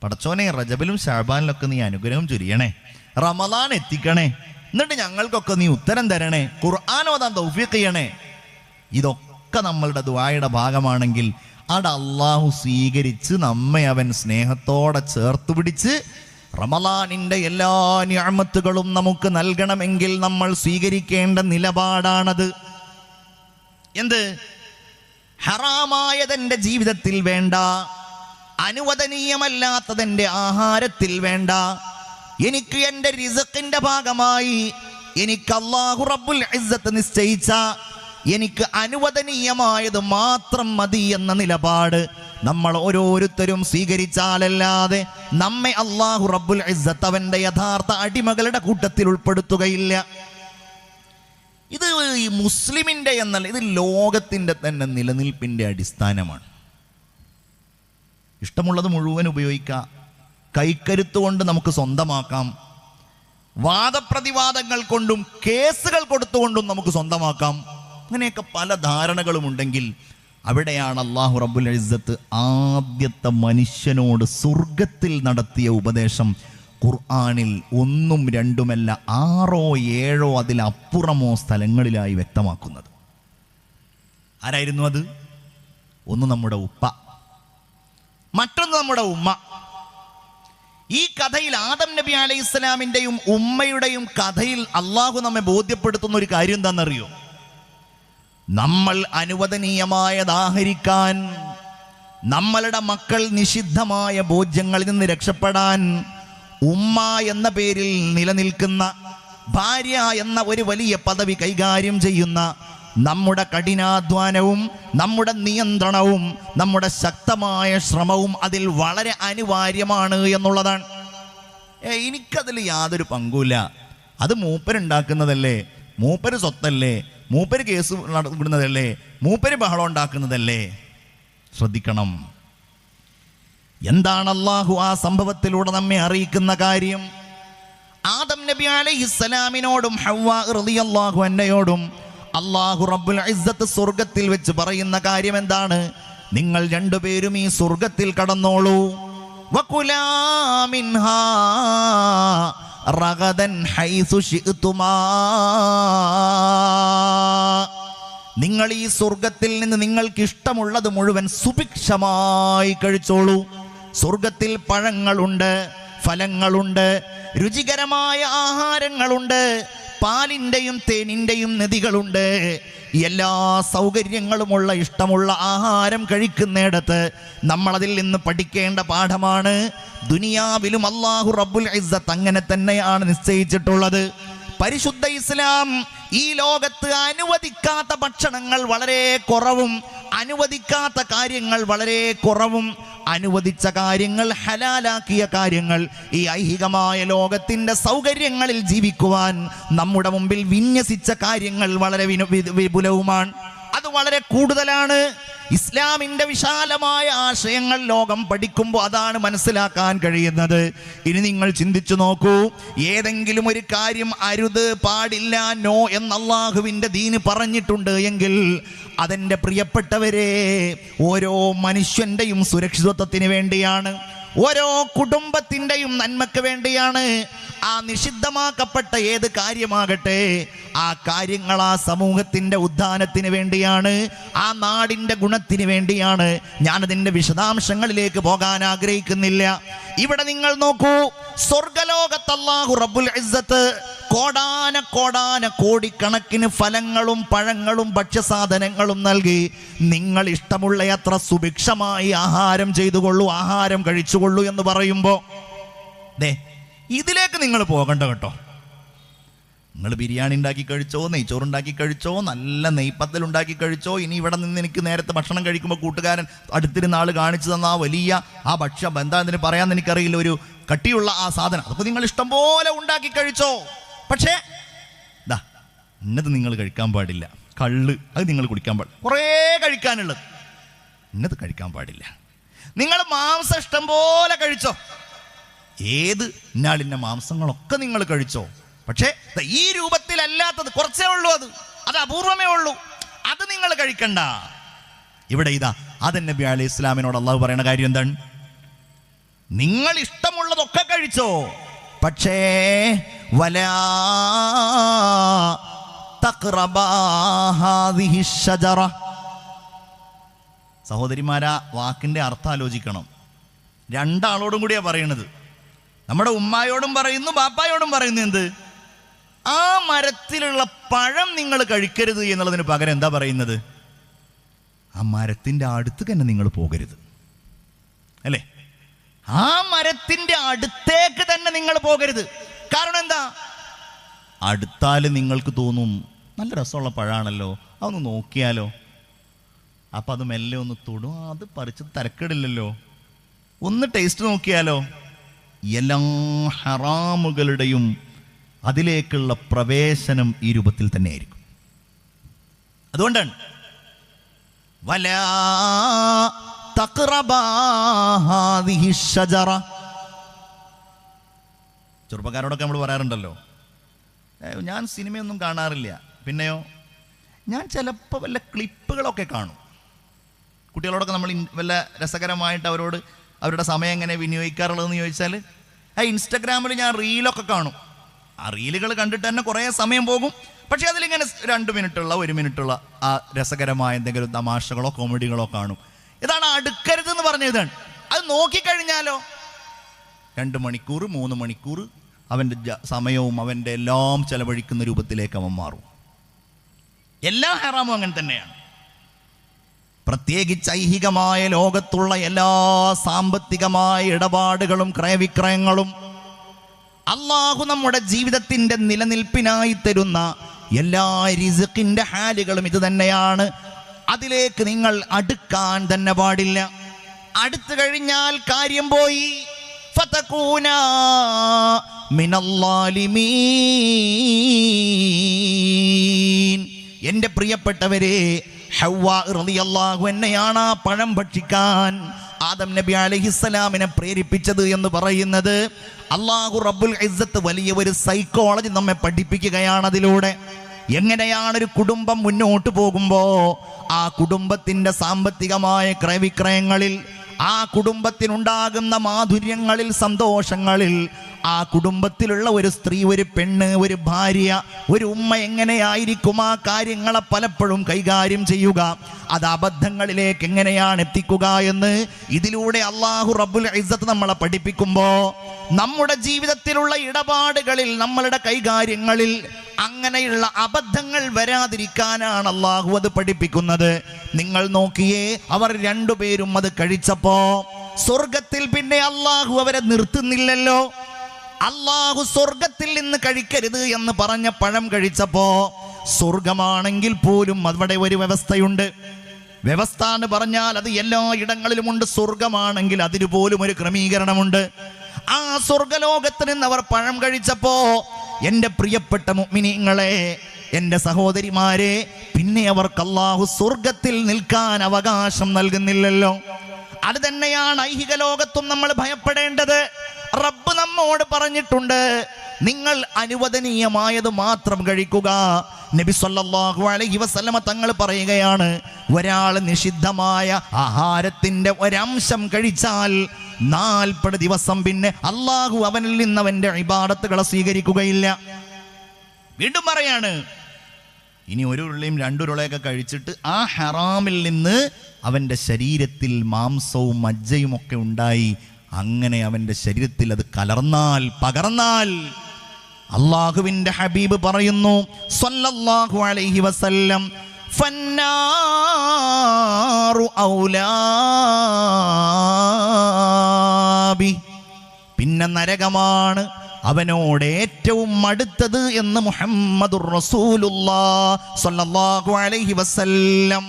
പടച്ചോനെ റജബിലും ശഅബാനിലൊക്കെ നീ അനുഗ്രഹം ചൊരിയണേ, റമദാൻ എത്തിക്കണേ, എന്നിട്ട് ഞങ്ങൾക്കൊക്കെ നീ ഉത്തരം തരണേ, ഖുർആൻ ഓതാൻ തൗഫീഖ് ചെയ്യണേ. ഇതൊക്കെ നമ്മളുടെ ദുആയുടെ ഭാഗമാണെങ്കിൽ അത് അള്ളാഹു സ്വീകരിച്ച് നമ്മെ അവൻ സ്നേഹത്തോടെ ചേർത്ത് പിടിച്ച് റമദാനിൻ്റെ എല്ലാ നിഅമത്തുകളും നമുക്ക് നൽകണമെങ്കിൽ നമ്മൾ സ്വീകരിക്കേണ്ട നിലപാടാണത്. എന്ത്? ഹറാമായതെൻ്റെ ജീവിതത്തിൽ വേണ്ട, അനുവദനീയമല്ലാത്തതെൻ്റെ ആഹാരത്തിൽ വേണ്ട. എനിക്ക് എൻ്റെ റിസ്ഖിൻ്റെ ഭാഗമായി എനിക്ക് അല്ലാഹു റബ്ബുൽ ഇസ്സത്ത് നിശ്ചയിച്ച എനിക്ക് അനുവദനീയമായത് മാത്രം മതി എന്ന നിലപാട് നമ്മൾ ഓരോരുത്തരും സ്വീകരിച്ചാലല്ലാതെ നമ്മെ അല്ലാഹു റബ്ബുൽ ഇസ്സത്ത് അവൻ്റെ യഥാർത്ഥ അടിമകളുടെ കൂട്ടത്തിൽ ഉൾപ്പെടുത്തുകയില്ല. ഇത് ഈ മുസ്ലിമിൻ്റെ എന്നല്ല, ഇത് ലോകത്തിൻ്റെ തന്നെ നിലനിൽപ്പിൻ്റെ അടിസ്ഥാനമാണ്. ഇഷ്ടമുള്ളത് മുഴുവൻ ഉപയോഗിക്കാം, കൈക്കരുത്ത് കൊണ്ട് നമുക്ക് സ്വന്തമാക്കാം, വാദപ്രതിവാദങ്ങൾ കൊണ്ടും കേസുകൾ കൊടുത്തുകൊണ്ടും നമുക്ക് സ്വന്തമാക്കാം. അങ്ങനെയൊക്കെ പല ധാരണകളുമുണ്ടെങ്കിൽ അവിടെയാണ് അല്ലാഹു റബ്ബുൽ ഇസ്സത്ത് ആദ്യത്തെ മനുഷ്യനോട് സ്വർഗത്തിൽ നടത്തിയ ഉപദേശം ഖുർആനിൽ 1ഉം 2ഉമല്ല 6ഓ 7ഓ അതിലപ്പുറമോ സ്ഥലങ്ങളിലായി വ്യക്തമാക്കുന്നത്. ആരായിരുന്നു അത്? ഒന്ന് നമ്മുടെ ഉപ്പ, മറ്റൊന്ന് നമ്മുടെ ഉമ്മ. ഈ കഥയിൽ ആദം നബി അലൈഹിസ്സലാമിൻ്റെയും ഉമ്മയുടെയും കഥയിൽ അള്ളാഹു നമ്മെ ബോധ്യപ്പെടുത്തുന്ന ഒരു കാര്യം എന്താണെന്നറിയോ? നമ്മൾ അനുവദനീയമായത് ആഹരിക്കാൻ, നമ്മളുടെ മക്കൾ നിഷിദ്ധമായ ഭോജ്യങ്ങളിൽ നിന്ന് രക്ഷപ്പെടാൻ ഉമ്മ എന്ന പേരിൽ നിലനിൽക്കുന്ന, ഭാര്യ എന്ന ഒരു വലിയ പദവി കൈകാര്യം ചെയ്യുന്ന നമ്മുടെ കഠിനാധ്വാനവും നമ്മുടെ നിയന്ത്രണവും നമ്മുടെ ശക്തമായ ശ്രമവും അതിൽ വളരെ അനിവാര്യമാണ് എന്നുള്ളതാണ്. എനിക്കതിൽ യാതൊരു പങ്കുമില്ല, അത് മൂപ്പരുണ്ടാക്കുന്നതല്ലേ, മൂപ്പര് സ്വത്തല്ലേ, മൂപ്പര് കേസ് നടത്തുന്നതല്ലേ, മൂപ്പര് ബഹളം ഉണ്ടാക്കുന്നതല്ലേ. ശ്രദ്ധിക്കണം. എന്താണ് അള്ളാഹു ആ സംഭവത്തിലൂടെ നമ്മെ അറിയിക്കുന്ന കാര്യം? ആദം നബി അലൈഹിസ്സലാമിനോടും ഹവ്വാ റളിയല്ലാഹു അൻഹയോടും അല്ലാഹു റബ്ബുൽ ഇസ്സത്ത് സ്വർഗത്തിൽ വെച്ച് പറയുന്ന കാര്യം എന്താണ്? നിങ്ങൾ രണ്ടുപേരും ഈ സ്വർഗത്തിൽ കടന്നോളൂ. വകുലാ മിൻഹാ റഗദൻ ഹൈസു ശിഅ്തുമാ. നിങ്ങൾ ഈ സ്വർഗത്തിൽ നിന്ന് നിങ്ങൾക്ക് ഇഷ്ടമുള്ളത് മുഴുവൻ സുഭിക്ഷമായി കഴിച്ചോളൂ. സ്വർഗത്തിൽ പഴങ്ങളുണ്ട്, ഫലങ്ങളുണ്ട്, രുചികരമായ ആഹാരങ്ങളുണ്ട്, പാലിൻ്റെയും തേനിൻ്റെയും നദികളുണ്ട്. എല്ലാ സൗകര്യങ്ങളുമുള്ള ഇഷ്ടമുള്ള ആഹാരം കഴിക്കുന്നിടത്ത് നമ്മളതിൽ നിന്ന് പഠിക്കേണ്ട പാഠമാണ്. ദുനിയാവിലും അല്ലാഹു റബ്ബുൽ ഇസ്സത്ത് അങ്ങനെ തന്നെയാണ് നിശ്ചയിച്ചിട്ടുള്ളത്. പരിശുദ്ധ ഇസ്ലാം ഈ ലോകത്ത് അനുവദിക്കാത്ത ഭക്ഷണങ്ങൾ വളരെ കുറവും അനുവദിക്കാത്ത കാര്യങ്ങൾ വളരെ കുറവും അനുവദിച്ച കാര്യങ്ങൾ, ഹലാലാക്കിയ കാര്യങ്ങൾ, ഈ ഐഹികമായ ലോകത്തിൻ്റെ സൗകര്യങ്ങളിൽ ജീവിക്കുവാൻ നമ്മുടെ മുമ്പിൽ വിന്യസിച്ച കാര്യങ്ങൾ വളരെ വിപുലവുമാണ്. അത് വളരെ കൂടുതലാണ്. ഇസ്ലാമിൻ്റെ വിശാലമായ ആശയങ്ങൾ ലോകം പഠിക്കുമ്പോൾ അതാണ് മനസ്സിലാക്കാൻ കഴിയുന്നത്. ഇനി നിങ്ങൾ ചിന്തിച്ചു നോക്കൂ, ഏതെങ്കിലും ഒരു കാര്യം അരുത്, പാടില്ല, നോ എന്ന് അല്ലാഹുവിൻ്റെ ദീന് പറഞ്ഞിട്ടുണ്ട് എങ്കിൽ അതെൻ്റെ പ്രിയപ്പെട്ടവരെ ഓരോ മനുഷ്യൻ്റെയും സുരക്ഷിതത്വത്തിന് വേണ്ടിയാണ്, ഓരോ കുടുംബത്തിൻ്റെയും നന്മയ്ക്ക് വേണ്ടിയാണ്. ആ നിഷിദ്ധമാക്കപ്പെട്ട ഏത് കാര്യമാകട്ടെ, ആ കാര്യങ്ങൾ ആ സമൂഹത്തിൻ്റെ ഉദ്ധാനത്തിന് വേണ്ടിയാണ്, ആ നാടിൻ്റെ ഗുണത്തിന് വേണ്ടിയാണ്. ഞാനതിൻ്റെ വിശദാംശങ്ങളിലേക്ക് പോകാൻ ആഗ്രഹിക്കുന്നില്ല. ഇവിടെ നിങ്ങൾ നോക്കൂ, സ്വർഗലോകത്ത് അല്ലാഹു റബ്ബുൽ ഇസ്സത്ത് കോടിക്കണക്കിന് ഫലങ്ങളും പഴങ്ങളും ഭക്ഷ്യസാധനങ്ങളും നൽകി നിങ്ങൾ ഇഷ്ടമുള്ള അത്ര സുഭിക്ഷമായി ആഹാരം ചെയ്തുകൊള്ളൂ, ആഹാരം കഴിച്ചുകൊള്ളൂ എന്ന് പറയുമ്പോൾ ഇതിലേക്ക് നിങ്ങൾ പോകണ്ട കേട്ടോ. നിങ്ങൾ ബിരിയാണി ഉണ്ടാക്കി കഴിച്ചോ, നെയ്ച്ചോറുണ്ടാക്കി കഴിച്ചോ, നല്ല നെയ്പ്പത്തലുണ്ടാക്കി കഴിച്ചോ, ഇനി ഇവിടെ നിന്ന് എനിക്ക് നേരത്തെ ഭക്ഷണം കഴിക്കുമ്പോൾ കൂട്ടുകാരൻ അടുത്തിരുന്ന ആൾ കാണിച്ചു തന്ന ആ വലിയ ആ ഭക്ഷ്യം എന്താ അതിന് പറയാമെന്ന് എനിക്കറിയില്ല, ഒരു കട്ടിയുള്ള ആ സാധനം, അപ്പോൾ നിങ്ങൾ ഇഷ്ടം പോലെ ഉണ്ടാക്കി കഴിച്ചോ. പക്ഷേ ഇന്നത് നിങ്ങൾ കഴിക്കാൻ പാടില്ല, കള്ള് അത് നിങ്ങൾ കുടിക്കാൻ പാടില്ല, കുറേ കഴിക്കാനുള്ളത് ഇന്നത് കഴിക്കാൻ പാടില്ല. നിങ്ങൾ മാംസം ഇഷ്ടം പോലെ കഴിച്ചോ, ഏത് ഇന്നാളിൻ്റെ മാംസങ്ങളൊക്കെ നിങ്ങൾ കഴിച്ചോ. പക്ഷേ ഈ രൂപത്തിലല്ലാത്തത് കുറച്ചേ ഉള്ളൂ, അത് അപൂർവമേ ഉള്ളൂ, അത് നിങ്ങൾ കഴിക്കണ്ട. ഇവിടെ ആദം നബി അലൈഹി ഇസ്ലാമിനോട് അള്ളാഹു പറയുന്ന കാര്യം എന്താണ്? നിങ്ങൾ ഇഷ്ടമുള്ളതൊക്കെ കഴിച്ചോ, പക്ഷേ വലാ തഖ്റബാ ഹാദിഹി ശജറ. സഹോദരിമാരാ, വാക്കിൻ്റെ അർത്ഥം ആലോചിക്കണം. രണ്ടാളോടും കൂടിയാണ് പറയണത്. നമ്മുടെ ഉമ്മായോടും പറയുന്നു, ബാപ്പായോടും പറയുന്നു. എന്ത്? ആ മരത്തിലുള്ള പഴം നിങ്ങൾ കഴിക്കരുത് എന്നുള്ളതിന് പകരം എന്താ പറയുന്നത്? ആ മരത്തിൻ്റെ അടുത്ത് തന്നെ നിങ്ങൾ പോകരുത്, അല്ലേ? ആ മരത്തിൻ്റെ അടുത്തേക്ക് തന്നെ നിങ്ങൾ പോകരുത്. കാരണം എന്താ? അടുത്താൽ നിങ്ങൾക്ക് തോന്നും നല്ല രസമുള്ള പഴമാണല്ലോ, അതൊന്ന് നോക്കിയാലോ. അപ്പം അത് മെല്ലെ ഒന്ന് തൊടും, അത് പറിച്ച് തരക്കേടില്ലല്ലോ, ഒന്ന് ടേസ്റ്റ് നോക്കിയാലോ. എല്ലാ ഹറാമുകളുടെയും അതിലേക്കുള്ള പ്രവേശനം ഈ രൂപത്തിൽ തന്നെ ആയിരിക്കും. അതുകൊണ്ടാണ് വലാ തഖ്റബാ ഹാദിഹി ശജറ. ചെറുപ്പക്കാരോടൊക്കെ നമ്മൾ പറയാറുണ്ടല്ലോ, ഞാൻ സിനിമയൊന്നും കാണാറില്ല, പിന്നെയോ ഞാൻ ചിലപ്പോൾ വല്ല ക്ലിപ്പുകളൊക്കെ കാണും. കുട്ടികളോടൊക്കെ നമ്മൾ വല്ല രസകരമായിട്ട് അവരുടെ സമയം എങ്ങനെ വിനിയോഗിക്കാറുള്ളതെന്ന് ചോദിച്ചാൽ, ഇൻസ്റ്റഗ്രാമിൽ ഞാൻ റീലൊക്കെ കാണും. ആ റീലുകൾ കണ്ടിട്ട് തന്നെ കുറേ സമയം പോകും. പക്ഷേ അതിലിങ്ങനെ 2 മിനിറ്റുള്ള 1 മിനിറ്റുള്ള ആ രസകരമായ എന്തെങ്കിലും തമാശകളോ കോമഡികളോ കാണും. ഇതാണ് അടുക്കരുതെന്ന് പറഞ്ഞതാണ്. അത് നോക്കിക്കഴിഞ്ഞാലോ 2 മണിക്കൂർ 3 മണിക്കൂർ അവൻ്റെ സമയവും അവൻ്റെ എല്ലാം ചെലവഴിക്കുന്ന രൂപത്തിലേക്ക് അവൻ മാറും. എല്ലാ ഹറാമും അങ്ങനെ തന്നെയാണ്. പ്രത്യേകിച്ച് ഐഹികമായ ലോകത്തുള്ള എല്ലാ സാമ്പത്തികമായ ഇടപാടുകളും ക്രയവിക്രയങ്ങളും അള്ളാഹു നമ്മുടെ ജീവിതത്തിൻ്റെ നിലനിൽപ്പിനായി തരുന്ന എല്ലാ റിസ്ഖിൻ്റെ ഹാലുകളും ഇത് തന്നെയാണ്. അതിലേക്ക് നിങ്ങൾ അടുക്കാൻ തന്നെ പാടില്ല. അടുത്തു കഴിഞ്ഞാൽ കാര്യം പോയി. ഫതകൂന മിനല്ലാലിമീൻ. എൻ്റെ പ്രിയപ്പെട്ടവരെ, ഹവ്വാ റളിയല്ലാഹു അൻഹയാണ് ആ പഴം ഭക്ഷിക്കാൻ ആദം നബി അലൈഹിസ്സലാമിനെ പ്രേരിപ്പിച്ചത് എന്ന് പറയുന്നത്. അല്ലാഹു റബ്ബുൽ ഇസ്സത്ത് വലിയ ഒരു സൈക്കോളജി നമ്മെ പഠിപ്പിക്കുകയാണ് അതിലൂടെ. എങ്ങനെയാണ് ഒരു കുടുംബം മുന്നോട്ട് പോകുമ്പോൾ ആ കുടുംബത്തിൻ്റെ സാമ്പത്തികമായ ക്രയവിക്രയങ്ങളിൽ, ആ കുടുംബത്തിനുണ്ടാകുന്ന മാധുര്യങ്ങളിൽ, സന്തോഷങ്ങളിൽ, ആ കുടുംബത്തിലുള്ള ഒരു സ്ത്രീ, ഒരു പെണ്ണ്, ഒരു ഭാര്യ, ഒരു ഉമ്മ എങ്ങനെയായിരിക്കും ആ കാര്യങ്ങളെ പലപ്പോഴും കൈകാര്യം ചെയ്യുക, അത് അബദ്ധങ്ങളിലേക്ക് എങ്ങനെയാണ് എത്തിക്കുക എന്ന് ഇതിലൂടെ അല്ലാഹു റബ്ബുൽ ഇസ്സത്ത് നമ്മളെ പഠിപ്പിക്കുമ്പോൾ നമ്മുടെ ജീവിതത്തിലുള്ള ഇടപാടുകളിൽ, നമ്മളുടെ കൈകാര്യങ്ങളിൽ അങ്ങനെയുള്ള അബദ്ധങ്ങൾ വരാതിരിക്കാനാണ് അല്ലാഹു അത് പഠിപ്പിക്കുന്നത്. നിങ്ങൾ നോക്കിയേ, അവർ 2 പേരും അത് കഴിച്ചപ്പോ സ്വർഗത്തിൽ പിന്നെ അല്ലാഹു അവരെ നിർത്തുന്നില്ലല്ലോ. അല്ലാഹു സ്വർഗത്തിൽ നിന്ന് കഴിക്കരുത് എന്ന് പറഞ്ഞ പഴം കഴിച്ചപ്പോ, സ്വർഗമാണെങ്കിൽ പോലും അവിടെ ഒരു വ്യവസ്ഥയുണ്ട്. വ്യവസ്ഥ എന്ന് പറഞ്ഞാൽ അത് എല്ലാ ഇടങ്ങളിലുമുണ്ട്. സ്വർഗമാണെങ്കിൽ അതിന് പോലും ഒരു ക്രമീകരണമുണ്ട്. ആ സ്വർഗലോകത്ത് നിന്ന് അവർ പഴം കഴിച്ചപ്പോ, എൻ്റെ പ്രിയപ്പെട്ട മുഅ്മിനീങ്ങളെ, എൻ്റെ സഹോദരിമാരെ, പിന്നെ അവർക്ക് അല്ലാഹു സ്വർഗത്തിൽ നിൽക്കാൻ അവകാശം നൽകുന്നില്ലല്ലോ. അത് തന്നെയാണ് ഐഹിക ലോകത്തും നമ്മൾ ഭയപ്പെടേണ്ടത്. റബ്ബ് നമ്മോട് പറഞ്ഞിട്ടുണ്ട്, നിങ്ങൾ അനുവദനീയമായത് മാത്രം കഴിക്കുക. നബി സല്ലല്ലാഹു അലൈഹി വസല്ലമ തങ്ങൾ പറയുകയാണ്, ഒരാൾ നിഷിദ്ധമായ ആഹാരത്തിൻ്റെ ഒരംശം കഴിച്ചാൽ 40 ദിവസം പിന്നെ അല്ലാഹു അവനിൽ നിന്ന് അവൻ്റെ ഇബാദത്തുകളെ സ്വീകരിക്കുകയില്ല. വീണ്ടും പറയാണ്, ഇനി 1 ഉരുളയും 2 ഉരുളയൊക്കെ കഴിച്ചിട്ട് ആ ഹറാമിൽ നിന്ന് അവൻ്റെ ശരീരത്തിൽ മാംസവും മജ്ജയും ഒക്കെ ഉണ്ടായി, അങ്ങനെ അവൻ്റെ ശരീരത്തിൽ അത് കലർന്നാൽ, പകർന്നാൽ, അള്ളാഹുവിൻ്റെ ഹബീബ് പറയുന്നു സ്വല്ലല്ലാഹു അലൈഹി വസല്ലം, ഫന്നാറു ഔലാബി, പിന്നെ നരകമാണ് അവനോട് ഏറ്റവും അടുത്തത് എന്ന് മുഹമ്മദുർ റസൂലുള്ളാഹി സ്വല്ലല്ലാഹു അലൈഹി വസല്ലം.